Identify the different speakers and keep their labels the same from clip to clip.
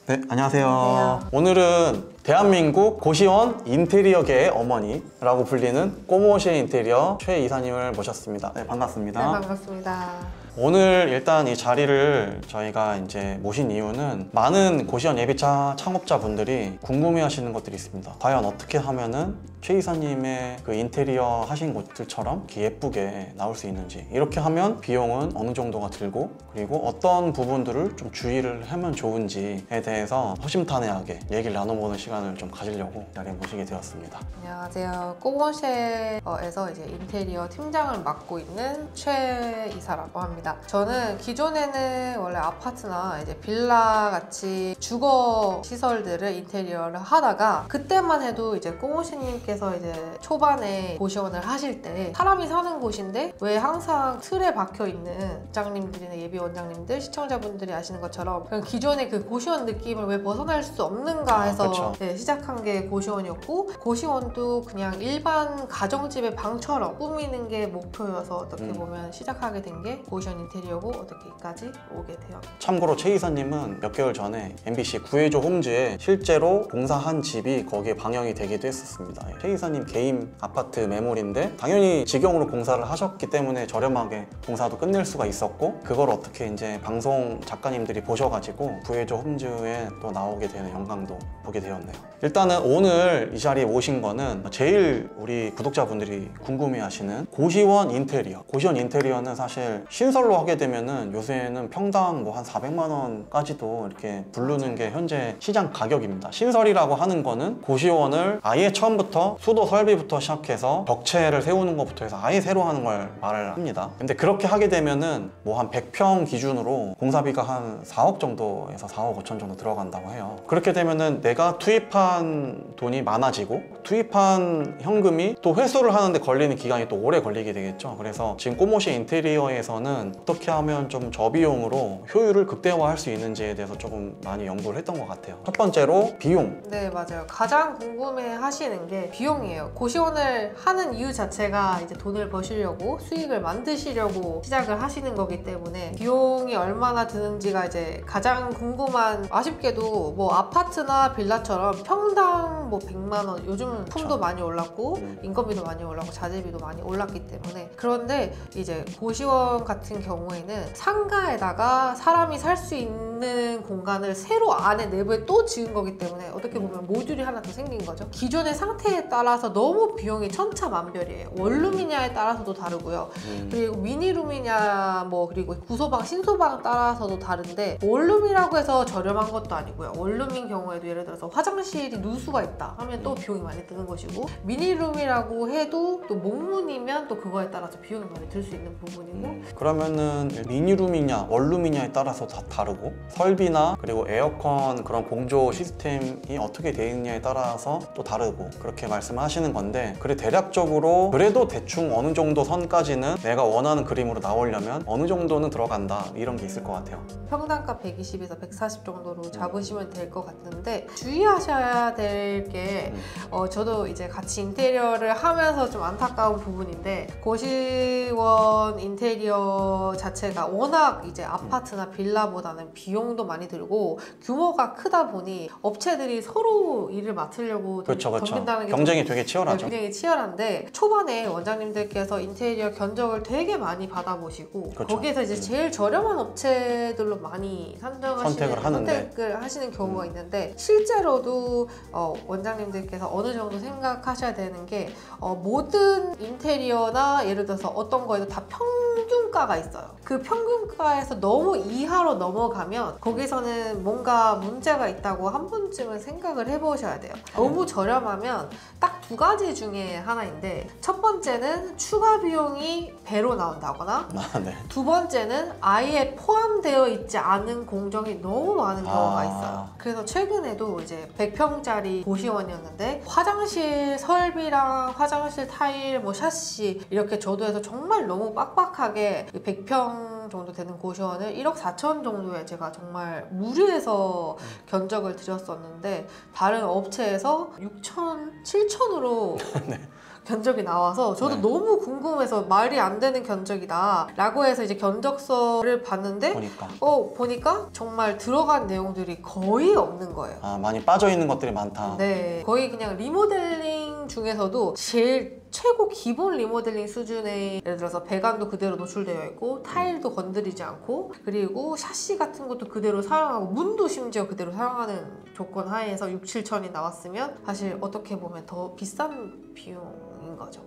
Speaker 1: 네, 안녕하세요.
Speaker 2: 안녕하세요.
Speaker 1: 오늘은 대한민국 고시원 인테리어계의 어머니라고 불리는 꼬모시의 인테리어 최 이사님을 모셨습니다. 네, 반갑습니다.
Speaker 2: 네, 반갑습니다.
Speaker 1: 오늘 일단 이 자리를 저희가 이제 모신 이유는 많은 고시원 예비차 창업자분들이 궁금해 하시는 것들이 있습니다. 과연 어떻게 하면은 최 이사님의 그 인테리어 하신 곳들처럼 이렇게 예쁘게 나올 수 있는지, 이렇게 하면 비용은 어느 정도가 들고, 그리고 어떤 부분들을 좀 주의를 하면 좋은지에 대해서 허심탄회하게 얘기를 나눠보는 시간을 좀 가지려고 이 자리에 모시게 되었습니다.
Speaker 2: 안녕하세요. 꼬모쉐에서 이제 인테리어 팀장을 맡고 있는 최 이사라고 합니다. 저는 기존에는 원래 아파트나 이제 빌라 같이 주거 시설들을 인테리어를 하다가, 그때만 해도 이제 꼬모쉐님께서 이제 초반에 고시원을 하실 때 사람이 사는 곳인데 왜 항상 틀에 박혀 있는 원장님들이나 예비 원장님들, 시청자분들이 아시는 것처럼 기존의 그 고시원 느낌을 왜 벗어날 수 없는가 해서 네, 시작한 게 고시원이었고, 고시원도 그냥 일반 가정집의 방처럼 꾸미는 게 목표여서 어떻게 보면 시작하게 된 게 고시원 인테리어고, 어떻게까지 오게 되었죠.
Speaker 1: 참고로 최 이사님은 몇 개월 전에 MBC 구해줘 홈즈에 실제로 공사한 집이 거기에 방영이 되기도 했었습니다. 최 이사님 개인 아파트 매물인데 당연히 직영으로 공사를 하셨기 때문에 저렴하게 공사도 끝낼 수가 있었고, 그걸 어떻게 이제 방송 작가님들이 보셔가지고 구해줘 홈즈에 또 나오게 되는 영광도 보게 되었네요. 일단은 오늘 이 자리에 오신 거는 제일 우리 구독자분들이 궁금해하시는 고시원 인테리어. 고시원 인테리어는 사실 신설로 하게 되면은 요새는 평당 뭐 한 400만 원까지도 이렇게 부르는 게 현재 시장 가격입니다. 신설이라고 하는 거는 고시원을 아예 처음부터 수도 설비부터 시작해서 벽체를 세우는 것부터 해서 아예 새로 하는 걸 말을 합니다. 근데 그렇게 하게 되면은 뭐 한 100평 기준으로 공사비가 한 4억 정도에서 4억 5천 정도 들어간다고 해요. 그렇게 되면은 내가 투입한 돈이 많아지고 투입한 현금이 또 회수를 하는데 걸리는 기간이 또 오래 걸리게 되겠죠. 그래서 지금 꼬모시 인테리어에서는 어떻게 하면 좀 저비용으로 효율을 극대화할 수 있는지에 대해서 조금 많이 연구를 했던 것 같아요. 첫 번째로 비용.
Speaker 2: 네, 맞아요. 가장 궁금해 하시는 게 비용이에요. 고시원을 하는 이유 자체가 이제 돈을 버시려고, 수익을 만드시려고 시작을 하시는 거기 때문에 비용이 얼마나 드는지가 이제 가장 궁금한, 아쉽게도 뭐 아파트나 빌라처럼 평당 뭐 100만 원, 요즘은 품도 많이 올랐고 인건비도 많이 올랐고 자재비도 많이 올랐기 때문에. 그런데 이제 고시원 같은 경우에는 상가에다가 사람이 살 수 있는 공간을 새로 안에 내부에 또 지은 거기 때문에 어떻게 보면 모듈이 하나 더 생긴 거죠. 기존의 상태에 따라서 너무 비용이 천차만별이에요. 원룸이냐에 따라서도 다르고요. 그리고 미니룸이냐 뭐 그리고 구소방, 신소방 따라서도 다른데, 원룸이라고 해서 저렴한 것도 아니고요. 원룸인 경우에도 예를 들어서 화장실이 누수가 있다 하면 또 비용이 많이 드는 것이고, 미니룸이라고 해도 또 목문이면 또 그거에 따라서 비용이 많이 들 수 있는 부분이고.
Speaker 1: 그러면은 미니룸이냐 원룸이냐에 따라서 다 다르고, 설비나 그리고 에어컨 그런 공조 시스템이 어떻게 되어 있느냐에 따라서 또 다르고, 그렇게 말씀하시는 건데, 그래 대략적으로 그래도 대충 어느 정도 선까지는 내가 원하는 그림으로 나오려면 어느 정도는 들어간다, 이런 게 있을 것 같아요.
Speaker 2: 평당가 120에서 140 정도로 잡으시면 될 것 같은데, 주의하셔야 될 게 저도 이제 같이 인테리어를 하면서 좀 안타까운 부분인데, 고시원 인테리어 자체가 워낙 이제 아파트나 빌라보다는 비용도 많이 들고 규모가 크다 보니 업체들이 서로 일을 맡으려고 덤빈다는 게
Speaker 1: 경쟁이 되게 치열하죠.
Speaker 2: 굉장히 치열한데, 초반에 원장님들께서 인테리어 견적을 되게 많이 받아보시고 거기에서 이제 제일 저렴한 업체들로 많이 선택을 하시는 경우가 있는데, 실제로도 원장님들께서 어느 정도 생각하셔야 되는 게, 모든 인테리어나 예를 들어서 어떤 거에도 다 평균가가 있어요. 그 평균가에서 너무 이하로 넘어가면 거기서는 뭔가 문제가 있다고 한 번쯤은 생각을 해보셔야 돼요. 너무 저렴하면 딱 두 가지 중에 하나인데, 첫 번째는 추가 비용이 배로 나온다거나, 두 번째는 아예 포함되어 있지 않은 공정이 너무 많은 경우가 있어요. 그래서 최근에도 이제 100평짜리 고시원이었는데 화장실 설비랑 화장실 타일, 뭐 샤시 이렇게 저도해서 정말 너무 빡빡하게 깔끔하게 100평 정도 되는 고시원을 1억 4천 정도에 제가 정말 무리해서 견적을 드렸었는데 다른 업체에서 6천, 7천으로
Speaker 1: 네.
Speaker 2: 견적이 나와서 저도
Speaker 1: 네.
Speaker 2: 너무 궁금해서 말이 안 되는 견적이다 라고 해서 이제 견적서를 봤는데 보니까 정말 들어간 내용들이 거의 없는 거예요.
Speaker 1: 아, 많이 빠져있는 것들이 많다.
Speaker 2: 네, 거의 그냥 리모델링 중에서도 제일 최고 기본 리모델링 수준의, 예를 들어서 배관도 그대로 노출되어 있고 타일도 건드리지 않고, 그리고 샤시 같은 것도 그대로 사용하고 문도 심지어 그대로 사용하는 조건 하에서 6, 7천이 나왔으면 사실 어떻게 보면 더 비싼 비용인 거죠.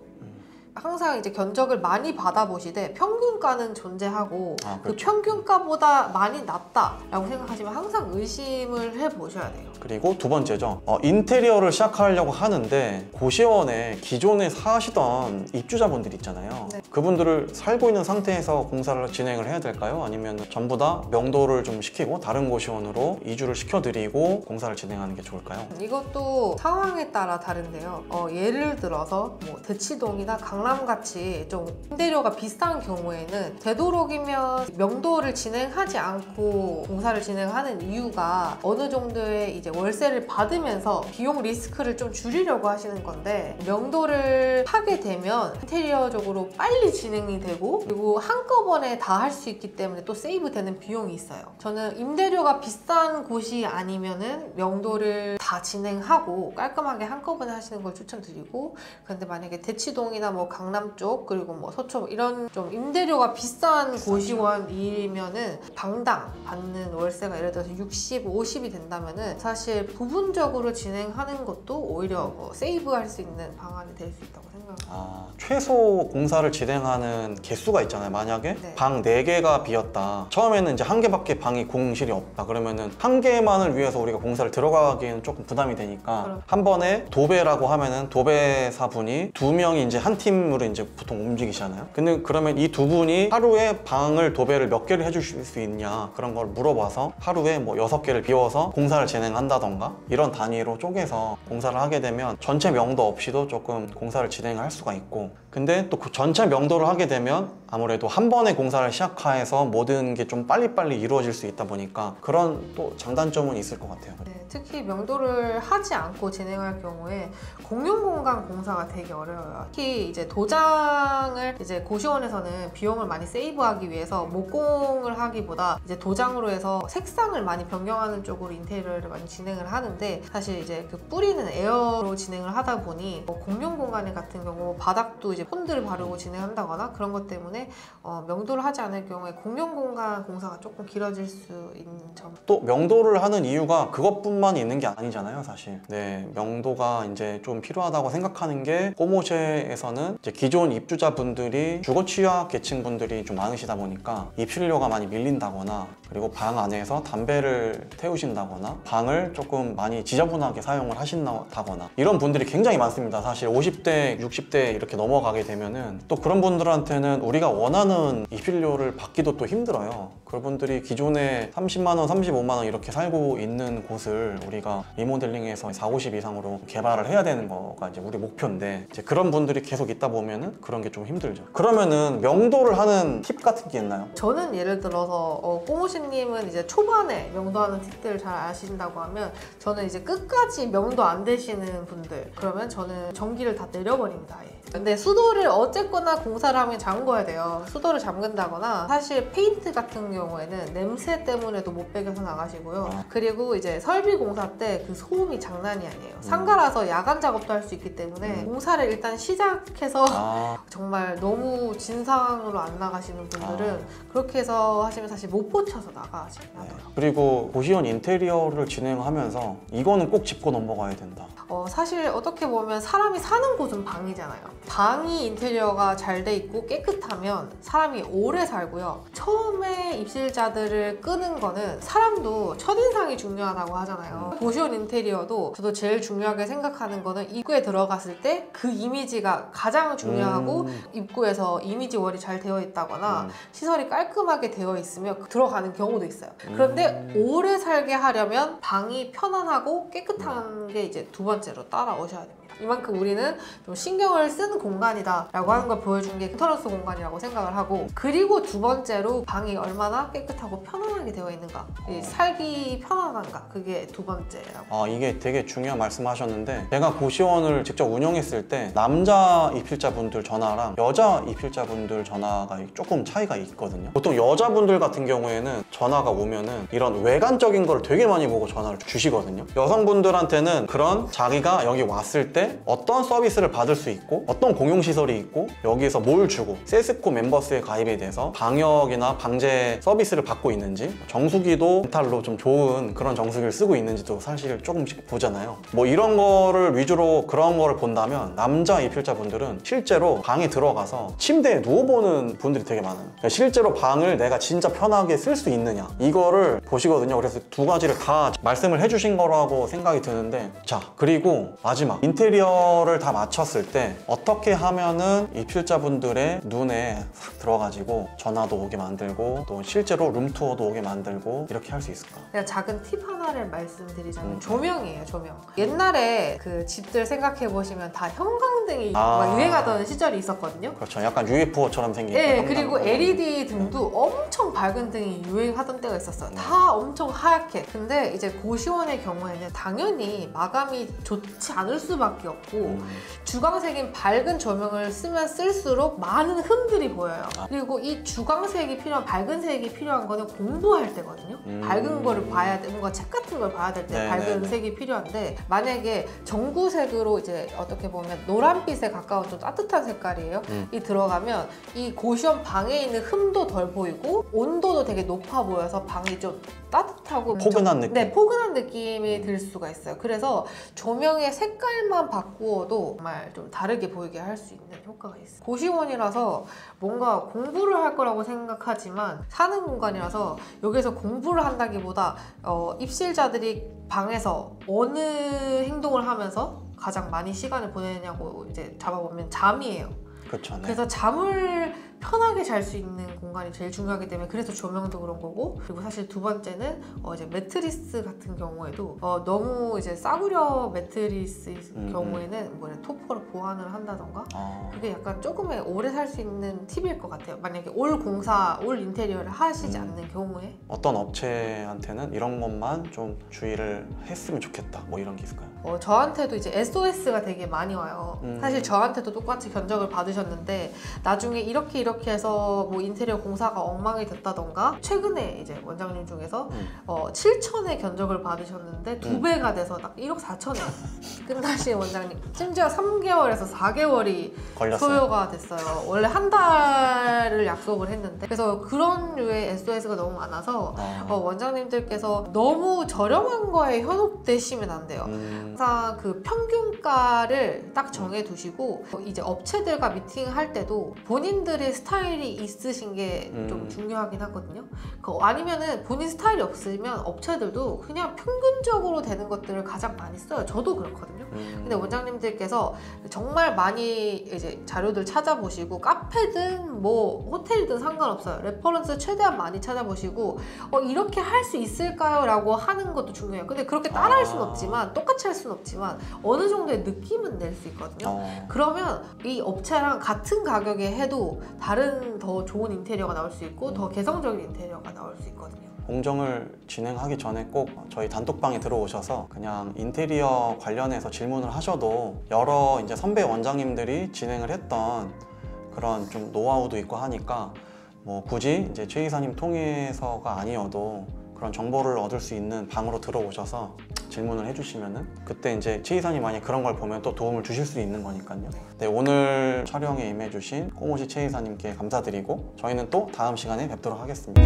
Speaker 2: 항상 이제 견적을 많이 받아보시되 평균가는 존재하고 그 평균가보다 많이 낮다라고 생각하시면 항상 의심을 해보셔야 돼요.
Speaker 1: 그리고 두 번째죠. 인테리어를 시작하려고 하는데 고시원에 기존에 사시던 입주자분들 있잖아요.
Speaker 2: 네.
Speaker 1: 그분들을 살고 있는 상태에서 공사를 진행을 해야 될까요? 아니면 전부 다 명도를 좀 시키고 다른 고시원으로 이주를 시켜드리고 공사를 진행하는 게 좋을까요?
Speaker 2: 이것도 상황에 따라 다른데요. 예를 들어서 뭐 대치동이나 강남같이 좀 임대료가 비싼 경우에는 되도록이면 명도를 진행하지 않고 공사를 진행하는 이유가 어느 정도의 이제 월세를 받으면서 비용 리스크를 좀 줄이려고 하시는 건데, 명도를 하게 되면 인테리어적으로 빨리 진행이 되고 그리고 한꺼번에 다 할 수 있기 때문에 또 세이브 되는 비용이 있어요. 저는 임대료가 비싼 곳이 아니면은 명도를 다 진행하고 깔끔하게 한꺼번에 하시는 걸 추천드리고, 그런데 만약에 대치동이나 뭐 강남 쪽 그리고 뭐 서초 이런 좀 임대료가 비싼 고시원이면은 방당 받는 월세가 예를 들어서 60, 50이 된다면은 사실 부분적으로 진행하는 것도 오히려 뭐 세이브할 수 있는 방안이 될 수 있다고 생각합니다.
Speaker 1: 최소 공사를 진행하는 개수가 있잖아요. 만약에
Speaker 2: 네.
Speaker 1: 방 4개가 비었다. 처음에는 이제 1개밖에 방이 공실이 없다. 그러면은 1개만을 위해서 우리가 공사를 들어가기에는 조금 부담이 되니까 한 번에 도배라고 하면은 도배사분이 2명이 이제 한 팀으로 이제 보통 움직이시잖아요. 근데 그러면 이 2분이 하루에 방을 도배를 몇 개를 해주실 수 있냐 그런 걸 물어봐서 하루에 뭐 6개를 비워서 공사를 진행한다던가 이런 단위로 쪼개서 공사를 하게 되면 전체 명도 없이도 조금 공사를 진행할 수가 있고, 근데 또 그 전체 명도를 하게 되면 아무래도 한 번에 공사를 시작해서 모든 게 좀 빨리빨리 이루어질 수 있다 보니까 그런 또 장단점은 있을 것 같아요.
Speaker 2: 네, 특히 명도를 하지 않고 진행할 경우에 공용공간 공사가 되게 어려워요. 특히 이제 도장을 이제 고시원에서는 비용을 많이 세이브하기 위해서 목공을 하기보다 이제 도장으로 해서 색상을 많이 변경하는 쪽으로 인테리어를 많이 진행을 하는데, 사실 이제 그 뿌리는 에어로 진행을 하다 보니 뭐 공용공간 같은 경우 바닥도 이제 폰드를 바르고 진행한다거나 그런 것 때문에 명도를 하지 않을 경우에 공용공간 공사가 조금 길어질 수 있는 점.
Speaker 1: 또 명도를 하는 이유가 그것뿐만 있는 게 아니잖아요, 사실. 네, 명도가 이제 좀 필요하다고 생각하는 게 꼬모셰에서는 이제 기존 입주자분들이 주거 취약 계층분들이 좀 많으시다 보니까 입실료가 많이 밀린다거나, 그리고 방 안에서 담배를 태우신다거나 방을 조금 많이 지저분하게 사용을 하신다거나 이런 분들이 굉장히 많습니다. 사실 50대, 60대 이렇게 넘어가게 되면은 또 그런 분들한테는 우리가 원하는 입실료를 받기도 또 힘들어요. 그분들이 기존에 30만 원, 35만 원 이렇게 살고 있는 곳을 우리가 리모델링해서 4, 50 이상으로 개발을 해야 되는 거가 이제 우리 목표인데, 이제 그런 분들이 계속 있다 보면은 그런 게 좀 힘들죠. 그러면은 명도를 하는 팁 같은 게 있나요?
Speaker 2: 저는 예를 들어서 꼬모씨님은 이제 초반에 명도하는 팁들을 잘 아신다고 하면, 저는 이제 끝까지 명도 안 되시는 분들, 그러면 저는 전기를 다 내려버립니다. 아예. 근데 수도를 어쨌거나 공사를 하면 잠궈야 돼요. 수도를 잠근다거나, 사실 페인트 같은 경우에는 냄새 때문에도 못 배겨서 나가시고요. 그리고 이제 설비 공사 때 그 소음이 장난이 아니에요. 상가라서 야간 작업도 할 수 있기 때문에 공사를 일단 시작해서 정말 너무 진상으로 안 나가시는 분들은 그렇게 해서 하시면 사실 못 고쳐서 나가시긴 하더라고요.
Speaker 1: 그리고 고시원 인테리어를 진행하면서 이거는 꼭 짚고 넘어가야 된다.
Speaker 2: 사실 어떻게 보면 사람이 사는 곳은 방이잖아요. 방이 인테리어가 잘 돼 있고 깨끗하면 사람이 오래 살고요. 처음에 입실자들을 끄는 거는, 사람도 첫인상이 중요하다고 하잖아요. 고시원 인테리어도 저도 제일 중요하게 생각하는 거는 입구에 들어갔을 때 그 이미지가 가장 중요하고, 입구에서 이미지 월이 잘 되어 있다거나 시설이 깔끔하게 되어 있으면 들어가는 경우도 있어요. 그런데 오래 살게 하려면 방이 편안하고 깨끗한 게 이제 두 번째로 따라오셔야 됩니다. 이만큼 우리는 좀 신경을 쓰는 공간이다 라고 하는 걸 보여준 게 인터너스 공간이라고 생각을 하고, 그리고 두 번째로 방이 얼마나 깨끗하고 편안하게 되어 있는가, 살기 편안한가, 그게 두 번째라고.
Speaker 1: 이게 되게 중요한 말씀하셨는데, 제가 고시원을 직접 운영했을 때 남자 입실자분들 전화랑 여자 입실자분들 전화가 조금 차이가 있거든요. 보통 여자분들 같은 경우에는 전화가 오면은 이런 외관적인 걸 되게 많이 보고 전화를 주시거든요. 여성분들한테는 그런 자기가 여기 왔을 때 어떤 서비스를 받을 수 있고 어떤 공용시설이 있고 여기에서 뭘 주고 세스코 멤버스에 가입에 대해서 방역이나 방제 서비스를 받고 있는지, 정수기도 멘탈로 좀 좋은 그런 정수기를 쓰고 있는지도 사실 조금씩 보잖아요. 뭐 이런 거를 위주로 그런 거를 본다면 남자 입실자분들은 실제로 방에 들어가서 침대에 누워보는 분들이 되게 많아요. 그러니까 실제로 방을 내가 진짜 편하게 쓸 수 있느냐 이거를 보시거든요. 그래서 두 가지를 다 말씀을 해주신 거라고 생각이 드는데, 자 그리고 마지막 인테리어를 다 마쳤을 때 어떻게 하면은 입실자분들의 눈에 싹 들어가지고 전화도 오게 만들고 또 실제로 룸투어도 오게 만들고 이렇게 할 수 있을까?
Speaker 2: 제가 작은 팁 하나를 말씀드리자면 조명이에요. 조명. 옛날에 그 집들 생각해 보시면 다 형광등이 막 유행하던 시절이 있었거든요.
Speaker 1: 그렇죠. 약간 UFO처럼 생긴.
Speaker 2: 네, 그리고 LED 등도 엄청 밝은 등이 유행하던 때가 있었어요. 다 엄청 하얗게. 근데 이제 고시원의 경우에는 당연히 마감이 좋지 않을 수밖에 없고 주광색인 밝은 조명을 쓰면 쓸수록 많은 흠들이 보여요. 그리고 이 주광색이 필요한, 밝은 색이 필요한 거는 공부할 때거든요. 밝은 거를 봐야 돼, 뭔가 책 같은 걸 봐야 될 때 밝은 색이 필요한데, 만약에 전구색으로 이제 어떻게 보면 노란빛에 가까운 좀 따뜻한 색깔이에요. 이 들어가면 이 고시원 방에 있는 흠도 덜 보이고 온도도 되게 높아 보여서 방이 좀 따뜻하고
Speaker 1: 포근한 느낌.
Speaker 2: 네, 포근한 느낌이 들 수가 있어요. 그래서 조명의 색깔만 바꾸어도 정말 좀 다르게 보이게 할 수 있는 효과가 있어요. 고시원이라서 뭔가 공부를 할 거라고 생각하지만 사는 공간이라서 여기서 공부를 한다기보다 입실자들이 방에서 어느 행동을 하면서 가장 많이 시간을 보내냐고 이제 잡아보면 잠이에요.
Speaker 1: 그렇죠. 네.
Speaker 2: 그래서 잠을 편하게 잘 수 있는 공간이 제일 중요하기 때문에 그래서 조명도 그런 거고, 그리고 사실 두 번째는 이제 매트리스 같은 경우에도 너무 이제 싸구려 매트리스 경우에는 뭐 토퍼로 보완을 한다던가 그게 약간 조금의 오래 살 수 있는 팁일 것 같아요. 만약에 올 인테리어를 하시지 않는 경우에.
Speaker 1: 어떤 업체한테는 이런 것만 좀 주의를 했으면 좋겠다 뭐 이런 게 있을까요?
Speaker 2: 저한테도 이제 SOS가 되게 많이 와요. 사실 저한테도 똑같이 견적을 받으셨는데 나중에 이렇게 해서 뭐 인테리어 공사가 엉망이 됐다던가, 최근에 이제 원장님 중에서 7천에 견적을 받으셨는데 2배가 돼서 딱 1억 4천에 끝나신 원장님, 심지어 3개월에서 4개월이
Speaker 1: 걸렸어요.
Speaker 2: 소요가 됐어요. 원래 한 달을 약속을 했는데. 그래서 그런 류의 SOS가 너무 많아서 원장님들께서 너무 저렴한 거에 현혹되시면 안 돼요. 항상 그 평균가를 딱 정해두시고 이제 업체들과 미팅할 때도 본인들의 스타일이 있으신 게 좀 중요하긴 하거든요. 아니면은 본인 스타일이 없으면 업체들도 그냥 평균적으로 되는 것들을 가장 많이 써요. 저도 그렇거든요. 근데 원장님들께서 정말 많이 이제 자료들 찾아보시고 카페든 뭐 호텔이든 상관없어요. 레퍼런스 최대한 많이 찾아보시고 이렇게 할 수 있을까요? 라고 하는 것도 중요해요. 근데 그렇게 따라 할 수는 없지만, 똑같이 할 수는 없지만 어느 정도의 느낌은 낼 수 있거든요. 그러면 이 업체랑 같은 가격에 해도 다른 더 좋은 인테리어가 나올 수 있고 더 개성적인 인테리어가 나올 수 있거든요.
Speaker 1: 공정을 진행하기 전에 꼭 저희 단톡방에 들어오셔서 그냥 인테리어 관련해서 질문을 하셔도 여러 이제 선배 원장님들이 진행을 했던 그런 좀 노하우도 있고 하니까 뭐 굳이 이제 최 이사님 통해서가 아니어도 그런 정보를 얻을 수 있는 방으로 들어오셔서 질문을 해주시면은 그때 이제 최 이사님 만약 그런 걸 보면 또 도움을 주실 수 있는 거니까요. 네, 오늘 촬영에 임해주신 꼬모시 최 이사님께 감사드리고 저희는 또 다음 시간에 뵙도록 하겠습니다.